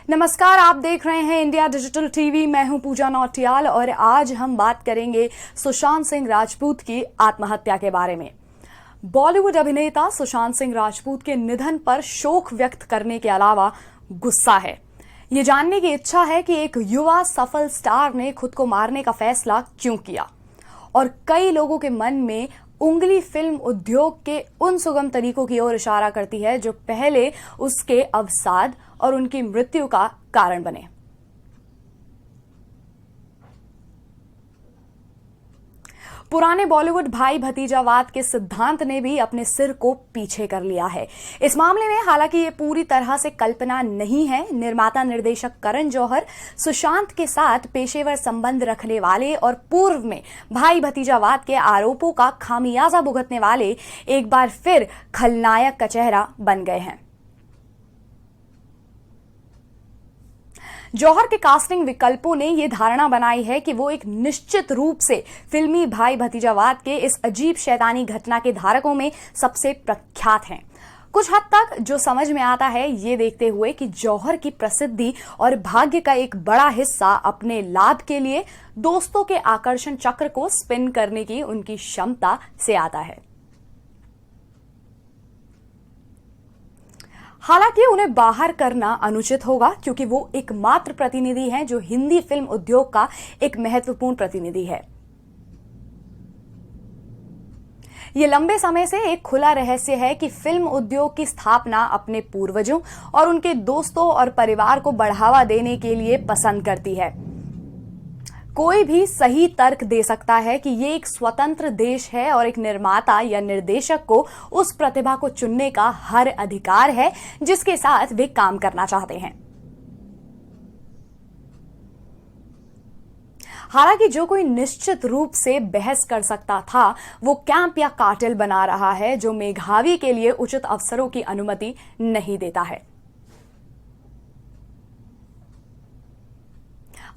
नमस्कार, आप देख रहे हैं इंडिया डिजिटल टीवी। मैं हूं पूजा नौटियाल और आज हम बात करेंगे सुशांत सिंह राजपूत की आत्महत्या के बारे में। बॉलीवुड अभिनेता सुशांत सिंह राजपूत के निधन पर शोक व्यक्त करने के अलावा गुस्सा है। ये जानने की इच्छा है कि एक युवा सफल स्टार ने खुद को मारने का फैसला क्यों किया और कई लोगों के मन में उंगली फिल्म उद्योग के उन सुगम तरीकों की ओर इशारा करती है जो पहले उसके अवसाद और उनकी मृत्यु का कारण बने। पुराने बॉलीवुड भाई भतीजावाद के सिद्धांत ने भी अपने सिर को पीछे कर लिया है। इस मामले में हालांकि ये पूरी तरह से कल्पना नहीं है। निर्माता निर्देशक करण जौहर सुशांत के साथ पेशेवर संबंध रखने वाले और पूर्व में भाई भतीजावाद के आरोपों का खामियाजा भुगतने वाले एक बार फिर खलनायक का चेहरा बन गए हैं। जौहर के कास्टिंग विकल्पों ने यह धारणा बनाई है कि वो एक निश्चित रूप से फिल्मी भाई भतीजावाद के इस अजीब शैतानी घटना के धारकों में सबसे प्रख्यात हैं। कुछ हद तक जो समझ में आता है ये देखते हुए कि जौहर की प्रसिद्धि और भाग्य का एक बड़ा हिस्सा अपने लाभ के लिए दोस्तों के आकर्षण चक्र को स्पिन करने की उनकी क्षमता से आता है। हालांकि उन्हें बाहर करना अनुचित होगा क्योंकि वो एकमात्र प्रतिनिधि हैं जो हिंदी फिल्म उद्योग का एक महत्वपूर्ण प्रतिनिधि है। ये लंबे समय से एक खुला रहस्य है कि फिल्म उद्योग की स्थापना अपने पूर्वजों और उनके दोस्तों और परिवार को बढ़ावा देने के लिए पसंद करती है। कोई भी सही तर्क दे सकता है कि ये एक स्वतंत्र देश है और एक निर्माता या निर्देशक को उस प्रतिभा को चुनने का हर अधिकार है जिसके साथ वे काम करना चाहते हैं। हालांकि जो कोई निश्चित रूप से बहस कर सकता था वो कैंप या कार्टेल बना रहा है जो मेधावी के लिए उचित अवसरों की अनुमति नहीं देता है।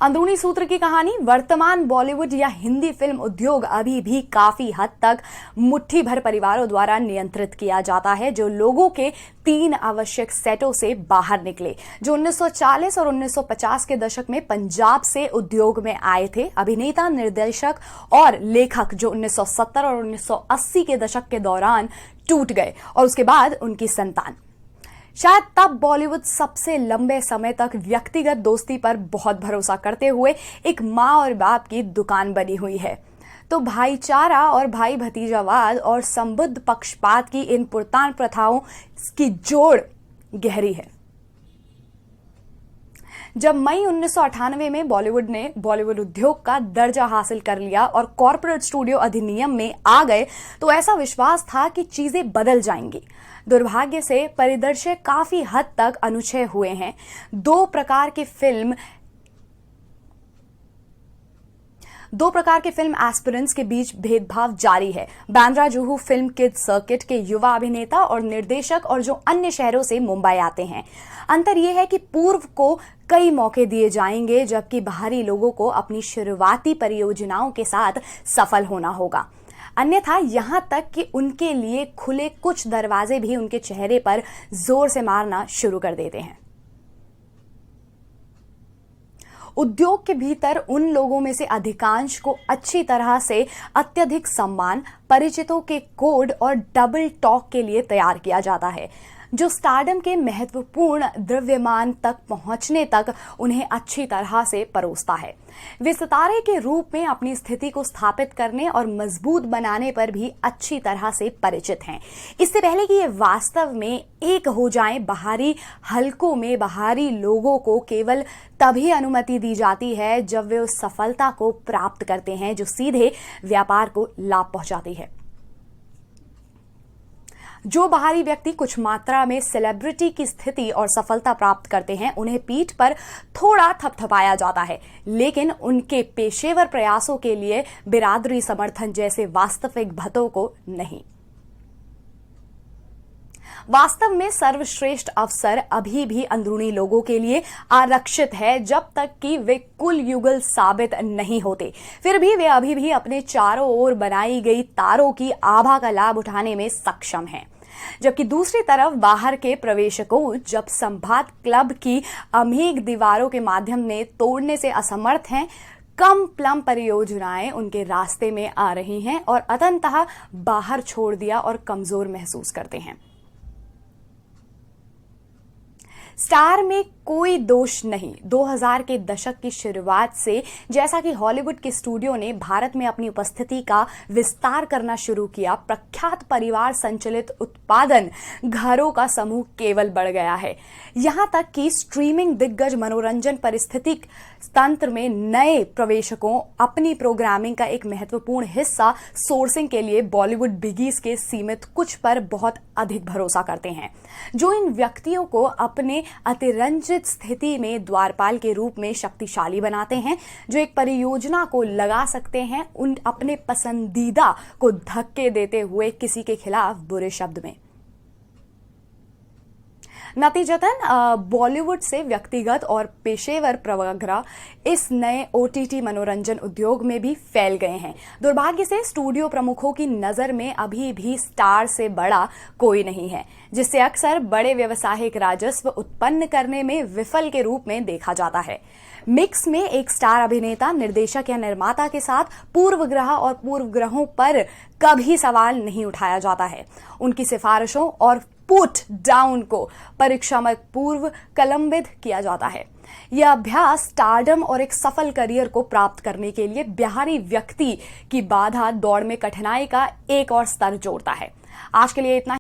अंदरूनी सूत्र की कहानी। वर्तमान बॉलीवुड या हिंदी फिल्म उद्योग अभी भी काफी हद तक मुट्ठी भर परिवारों द्वारा नियंत्रित किया जाता है जो लोगों के 3 आवश्यक सेटों से बाहर निकले जो 1940 और 1950 के दशक में पंजाब से उद्योग में आए थे। अभिनेता, निर्देशक और लेखक जो 1970 और 1980 के दशक के दौरान टूट गए और उसके बाद उनकी संतान। शायद तब बॉलीवुड सबसे लंबे समय तक व्यक्तिगत दोस्ती पर बहुत भरोसा करते हुए एक माँ और बाप की दुकान बनी हुई है। तो भाईचारा और भाई भतीजावाद और संबद्ध पक्षपात की इन पुरातन प्रथाओं की जोड़ गहरी है। जब मई 1998 में बॉलीवुड ने बॉलीवुड उद्योग का दर्जा हासिल कर लिया और कॉर्पोरेट स्टूडियो अधिनियम में आ गए तो ऐसा विश्वास था कि चीजें बदल जाएंगी। दुर्भाग्य से परिदृश्य काफी हद तक अनुछेय हुए हैं। दो प्रकार के फिल्म एस्पिरेंट्स के बीच भेदभाव जारी है। Bandra Juhu film kid circuit के युवा अभिनेता और निर्देशक और जो अन्य शहरों से मुंबई आते हैं। अंतर यह है कि पूर्व को कई मौके दिए जाएंगे जबकि बाहरी लोगों को अपनी शुरुआती परियोजनाओं के साथ सफल होना होगा। अन्यथा यहां तक कि उनके लिए खुले कुछ दरवाजे भी उनके चेहरे पर जोर से मारना शुरू कर देते हैं। उद्योग के भीतर उन लोगों में से अधिकांश को अच्छी तरह से अत्यधिक सम्मान, परिचितों के कोड और डबल टॉक के लिए तैयार किया जाता है जो स्टारडम के महत्वपूर्ण द्रव्यमान तक पहुंचने तक उन्हें अच्छी तरह से परोसता है। वे सितारे के रूप में अपनी स्थिति को स्थापित करने और मजबूत बनाने पर भी अच्छी तरह से परिचित हैं। इससे पहले कि ये वास्तव में एक हो जाएं, बाहरी हलकों में बाहरी लोगों को केवल तभी अनुमति दी जाती है जब वे उस सफलता को प्राप्त करते हैं जो सीधे व्यापार को लाभ पहुंचाती है। जो बाहरी व्यक्ति कुछ मात्रा में सेलिब्रिटी की स्थिति और सफलता प्राप्त करते हैं उन्हें पीठ पर थोड़ा थपथपाया जाता है, लेकिन उनके पेशेवर प्रयासों के लिए बिरादरी समर्थन जैसे वास्तविक भत्तों को नहीं। वास्तव में सर्वश्रेष्ठ अवसर अभी भी अंदरूनी लोगों के लिए आरक्षित है जब तक कि वे कुल युगल साबित नहीं होते। फिर भी वे अभी भी अपने चारों ओर बनाई गई तारों की आभा का लाभ उठाने में सक्षम हैं। जबकि दूसरी तरफ बाहर के प्रवेशकों जब संभात क्लब की अमीग दीवारों के माध्यम ने तोड़ने से असमर्थ हैं, कम प्लम परियोजनाएं उनके रास्ते में आ रही हैं और अंततः बाहर छोड़ दिया और कमजोर महसूस करते हैं। स्टार में कोई दोष नहीं। 2000 के दशक की शुरुआत से जैसा कि हॉलीवुड के स्टूडियो ने भारत में अपनी उपस्थिति का विस्तार करना शुरू किया, प्रख्यात परिवार संचालित उत्पादन घरों का समूह केवल बढ़ गया है। यहां तक कि स्ट्रीमिंग दिग्गज मनोरंजन पारिस्थितिक तंत्र में नए प्रवेशकों अपनी प्रोग्रामिंग का एक महत्वपूर्ण हिस्सा सोर्सिंग के लिए बॉलीवुड बिगीज के सीमित कुछ पर बहुत अधिक भरोसा करते हैं, जो इन व्यक्तियों को अपने अतिरंजित स्थिति में द्वारपाल के रूप में शक्तिशाली बनाते हैं, जो एक परियोजना को लगा सकते हैं उन अपने पसंदीदा को धक्के देते हुए किसी के खिलाफ बुरे शब्द में। नतीजतन बॉलीवुड से व्यक्तिगत और पेशेवर प्रवग्रा इस नए ओटीटी मनोरंजन उद्योग में भी फैल गए हैं। दुर्भाग्य से स्टूडियो प्रमुखों की नजर में अभी भी स्टार से बड़ा कोई नहीं है, जिससे अक्सर बड़े व्यवसायिक राजस्व उत्पन्न करने में विफल के रूप में देखा जाता है। मिक्स में एक स्टार अभिनेता, निर्देशक या निर्माता के साथ पूर्वग्रह और पूर्वग्रहों पर कभी सवाल नहीं उठाया जाता है। उनकी सिफारिशों और पुट डाउन को परीक्षात्मक पूर्व कलंबित किया जाता है। यह अभ्यास स्टारडम और एक सफल करियर को प्राप्त करने के लिए बाहरी व्यक्ति की बाधा दौड़ में कठिनाई का एक और स्तर जोड़ता है। आज के लिए इतना।